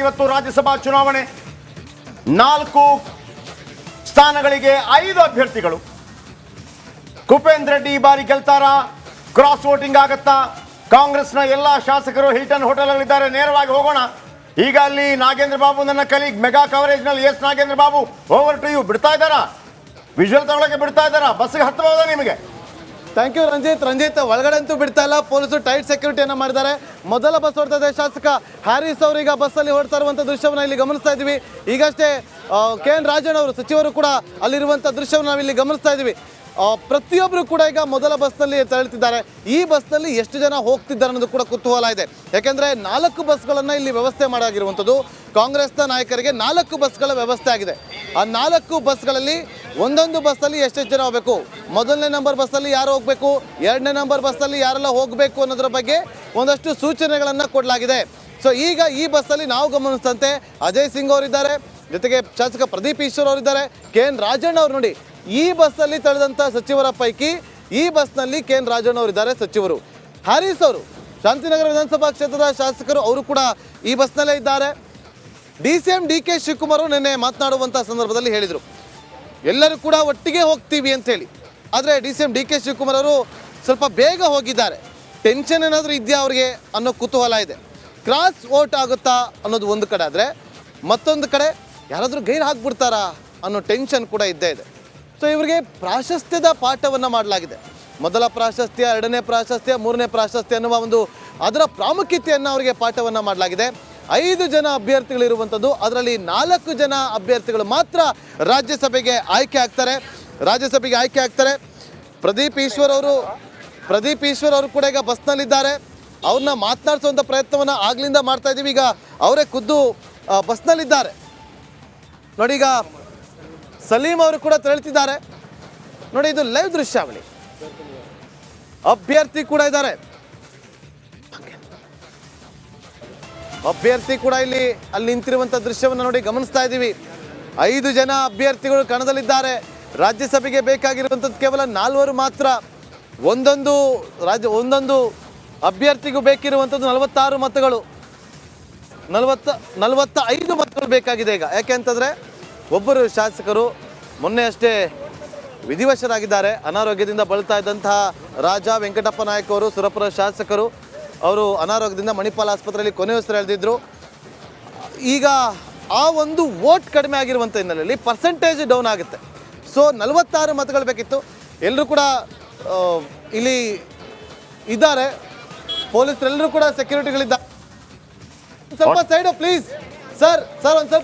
ಇವತ್ತು ರಾಜ್ಯಸಭಾ ಚುನಾವಣೆ 4 ಸ್ಥಾನಗಳಿಗೆ 5 ಅಭ್ಯರ್ಥಿಗಳು. ಕುಪೇಂದ್ರ ರೆಡ್ಡಿ ಈ ಬಾರಿ ಗೆಲ್ತಾರ? ಕ್ರಾಸ್ ವೋಟಿಂಗ್ ಆಗತ್ತಾ? ಕಾಂಗ್ರೆಸ್ನ ಎಲ್ಲ ಶಾಸಕರು ಹಿಲ್ಟನ್ ಹೋಟೆಲ್ಗಳಿದ್ದಾರೆ. ನೇರವಾಗಿ ಹೋಗೋಣ. ಈಗ ಅಲ್ಲಿ ನಾಗೇಂದ್ರ ಬಾಬು ನನ್ನ ಕಲೀಗ್ ಮೆಗಾ ಕವರೇಜ್ ನಲ್ಲಿ. Yes Nagendra Babu, over to you. ಬಿಡ್ತಾ ಇದ್ದಾರಾ? ವಿಜುವಲ್ ತಗೊಳಕ್ಕೆ ಬಿಡ್ತಾ ಇದ್ದಾರಾ? ಬಸ್ಗೆ ಹತ್ತಬಹುದಾ ನಿಮಗೆ? ಥ್ಯಾಂಕ್ ಯು ರಂಜಿತ್ ಒಳಗಡೆ ಅಂತೂ ಬಿಡ್ತಾ ಇಲ್ಲ. ಪೊಲೀಸರು ಟೈಟ್ ಸೆಕ್ಯೂರಿಟಿಯನ್ನು ಮಾಡಿದ್ದಾರೆ. ಮೊದಲ ಬಸ್ ಹೊರಡ್ತಾ ಇದೆ. ಶಾಸಕ ಹ್ಯಾರಿಸ್ ಅವರು ಈಗ ಬಸ್ಸಲ್ಲಿ ಹೊರಡ್ತಾ ಇರುವಂಥ ದೃಶ್ಯವನ್ನು ಇಲ್ಲಿ ಗಮನಿಸ್ತಾ ಇದ್ದೀವಿ. ಈಗಷ್ಟೇ KN ರಾಜಣ್ಣ ಅವರು ಸಚಿವರು ಕೂಡ ಅಲ್ಲಿರುವಂಥ ದೃಶ್ಯವನ್ನು ನಾವಿಲ್ಲಿ ಗಮನಿಸ್ತಾ ಇದ್ದೀವಿ. ಪ್ರತಿಯೊಬ್ಬರು ಕೂಡ ಈಗ ಮೊದಲ ಬಸ್ನಲ್ಲಿ ತೆರಳುತ್ತಿದ್ದಾರೆ. ಈ ಬಸ್ನಲ್ಲಿ ಎಷ್ಟು ಜನ ಹೋಗ್ತಿದ್ದಾರೆ ಅನ್ನೋದು ಕೂಡ ಕುತೂಹಲ ಇದೆ. ಯಾಕೆಂದರೆ 4 ಬಸ್ಗಳನ್ನು ಇಲ್ಲಿ ವ್ಯವಸ್ಥೆ ಮಾಡಾಗಿರುವಂಥದ್ದು. ಕಾಂಗ್ರೆಸ್ನ ನಾಯಕರಿಗೆ 4 ಬಸ್ಗಳ ವ್ಯವಸ್ಥೆ ಆಗಿದೆ. ಆ 4 ಬಸ್ಗಳಲ್ಲಿ ಒಂದೊಂದು ಬಸ್ಸಲ್ಲಿ ಎಷ್ಟೆಷ್ಟು ಜನ ಹೋಗಬೇಕು, ಮೊದಲನೇ ನಂಬರ್ ಬಸ್ಸಲ್ಲಿ ಯಾರು ಹೋಗಬೇಕು, 2ನೇ ನಂಬರ್ ಬಸ್ಸಲ್ಲಿ ಯಾರೆಲ್ಲ ಹೋಗಬೇಕು ಅನ್ನೋದ್ರ ಬಗ್ಗೆ ಒಂದಷ್ಟು ಸೂಚನೆಗಳನ್ನು ಕೊಡಲಾಗಿದೆ. ಸೊ ಈಗ ಈ ಬಸ್ಸಲ್ಲಿ ನಾವು ಗಮನಿಸಿದಂತೆ ಅಜಯ್ ಸಿಂಗ್ ಅವರಿದ್ದಾರೆ, ಜೊತೆಗೆ ಶಾಸಕ ಪ್ರದೀಪ್ ಈಶ್ವರ್ ಅವರಿದ್ದಾರೆ, KN ರಾಜಣ್ಣ ಅವರು. ನೋಡಿ, ಈ ಬಸ್ಸಲ್ಲಿ ತಳೆದಂಥ ಸಚಿವರ ಪೈಕಿ ಈ ಬಸ್ನಲ್ಲಿ KN ರಾಜಣ್ಣ ಅವರಿದ್ದಾರೆ ಸಚಿವರು. ಹ್ಯಾರಿಸ್ ಅವರು ಶಾಂತಿನಗರ ವಿಧಾನಸಭಾ ಕ್ಷೇತ್ರದ ಶಾಸಕರು, ಅವರು ಕೂಡ ಈ ಬಸ್ನಲ್ಲೇ ಇದ್ದಾರೆ. DCM DK ಶಿವಕುಮಾರ್ ಅವರು ನಿನ್ನೆ ಮಾತನಾಡುವಂಥ ಸಂದರ್ಭದಲ್ಲಿ ಹೇಳಿದರು, ಎಲ್ಲರೂ ಕೂಡ ಒಟ್ಟಿಗೆ ಹೋಗ್ತೀವಿ ಅಂತ ಹೇಳಿ. ಆದರೆ DCM DK ಶಿವಕುಮಾರ್ ಅವರು ಸ್ವಲ್ಪ ಬೇಗ ಹೋಗಿದ್ದಾರೆ. ಟೆನ್ಷನ್ ಏನಾದರೂ ಇದೆಯಾ ಅವ್ರಿಗೆ ಅನ್ನೋ ಕುತೂಹಲ ಇದೆ. ಕ್ರಾಸ್ ವೋಟ್ ಆಗುತ್ತಾ ಅನ್ನೋದು ಒಂದು ಕಡೆ ಆದರೆ, ಮತ್ತೊಂದು ಕಡೆ ಯಾರಾದರೂ ಗೈರು ಹಾಕ್ಬಿಡ್ತಾರಾ ಅನ್ನೋ ಟೆನ್ಷನ್ ಕೂಡ ಇದ್ದೇ ಇದೆ. ಸೊ ಇವರಿಗೆ ಪ್ರಾಶಸ್ತ್ಯದ ಪಾಠವನ್ನು ಮಾಡಲಾಗಿದೆ. ಮೊದಲ ಪ್ರಾಶಸ್ತ್ಯ, 2ನೇ ಪ್ರಾಶಸ್ತ್ಯ, 3ನೇ ಪ್ರಾಶಸ್ತ್ಯ ಅನ್ನುವ ಒಂದು ಅದರ ಪ್ರಾಮುಖ್ಯತೆಯನ್ನು ಅವರಿಗೆ ಪಾಠವನ್ನು ಮಾಡಲಾಗಿದೆ. 5 ಜನ ಅಭ್ಯರ್ಥಿಗಳಿರುವಂಥದ್ದು. ಅದರಲ್ಲಿ 4 ಜನ ಅಭ್ಯರ್ಥಿಗಳು ಮಾತ್ರ ರಾಜ್ಯಸಭೆಗೆ ಆಯ್ಕೆ ಆಗ್ತಾರೆ. ಪ್ರದೀಪ್ ಈಶ್ವರ್ ಅವರು ಕೂಡ ಈಗ ಬಸ್ನಲ್ಲಿದ್ದಾರೆ. ಅವ್ರನ್ನ ಮಾತನಾಡಿಸುವಂಥ ಪ್ರಯತ್ನವನ್ನು ಆಗ್ಲಿಂದ ಮಾಡ್ತಾ ಇದ್ದೀವಿ. ಈಗ ಅವರೇ ಖುದ್ದು ಬಸ್ನಲ್ಲಿದ್ದಾರೆ. ನೋಡಿ, ಈಗ ಸಲೀಂ ಅವರು ಕೂಡ ತೆರಳುತ್ತಿದ್ದಾರೆ. ನೋಡಿ, ಇದು ಲೈವ್ ದೃಶ್ಯಾವಳಿ. ಅಭ್ಯರ್ಥಿ ಕೂಡ ಇದ್ದಾರೆ. ಅಭ್ಯರ್ಥಿ ಕೂಡ ಅಲ್ಲಿ ನಿಂತಿರುವಂಥ ದೃಶ್ಯವನ್ನು ನೋಡಿ ಗಮನಿಸ್ತಾ ಇದ್ದೀವಿ. 5 ಜನ ಅಭ್ಯರ್ಥಿಗಳು ಕಣದಲ್ಲಿದ್ದಾರೆ. ರಾಜ್ಯಸಭೆಗೆ ಬೇಕಾಗಿರುವಂಥದ್ದು ಕೇವಲ 4 ಮಾತ್ರ. ಒಂದೊಂದು ಅಭ್ಯರ್ಥಿಗೂ ಬೇಕಿರುವಂಥದ್ದು 46 ಮತಗಳು, 45 ಮತಗಳು ಬೇಕಾಗಿದೆ ಈಗ. ಯಾಕೆ ಅಂತಂದರೆ ಒಬ್ಬರು ಶಾಸಕರು ಮೊನ್ನೆ ಅಷ್ಟೇ ವಿಧಿವಶರಾಗಿದ್ದಾರೆ. ಅನಾರೋಗ್ಯದಿಂದ ಬಳಲ್ತಾ ಇದ್ದಂತಹ ರಾಜ ವೆಂಕಟಪ್ಪ ನಾಯಕ್ ಅವರು, ಸುರಪುರ ಶಾಸಕರು, ಅವರು ಅನಾರೋಗ್ಯದಿಂದ ಮಣಿಪಾಲ್ ಆಸ್ಪತ್ರೆಯಲ್ಲಿ ಕೊನೆಯುಸಿರೆಳೆದಿದ್ರು. ಈಗ ಆ ಒಂದು ವೋಟ್ ಕಡಿಮೆ ಆಗಿರುವಂಥ ಹಿನ್ನೆಲೆಯಲ್ಲಿ ಪರ್ಸೆಂಟೇಜ್ ಡೌನ್ ಆಗುತ್ತೆ. ಸೊ 46 ಮತಗಳು ಬೇಕಿತ್ತು. ಎಲ್ಲರೂ ಕೂಡ ಇಲ್ಲಿ ಇದ್ದಾರೆ. ಪೊಲೀಸರೆಲ್ಲರೂ ಕೂಡ ಸೆಕ್ಯೂರಿಟಿಗಳಿದ್ದಾರೆ. ಸ್ವಲ್ಪ ಸೈಡು ಪ್ಲೀಸ್ ಸರ್, ಒಂದು ಸ್ವಲ್ಪ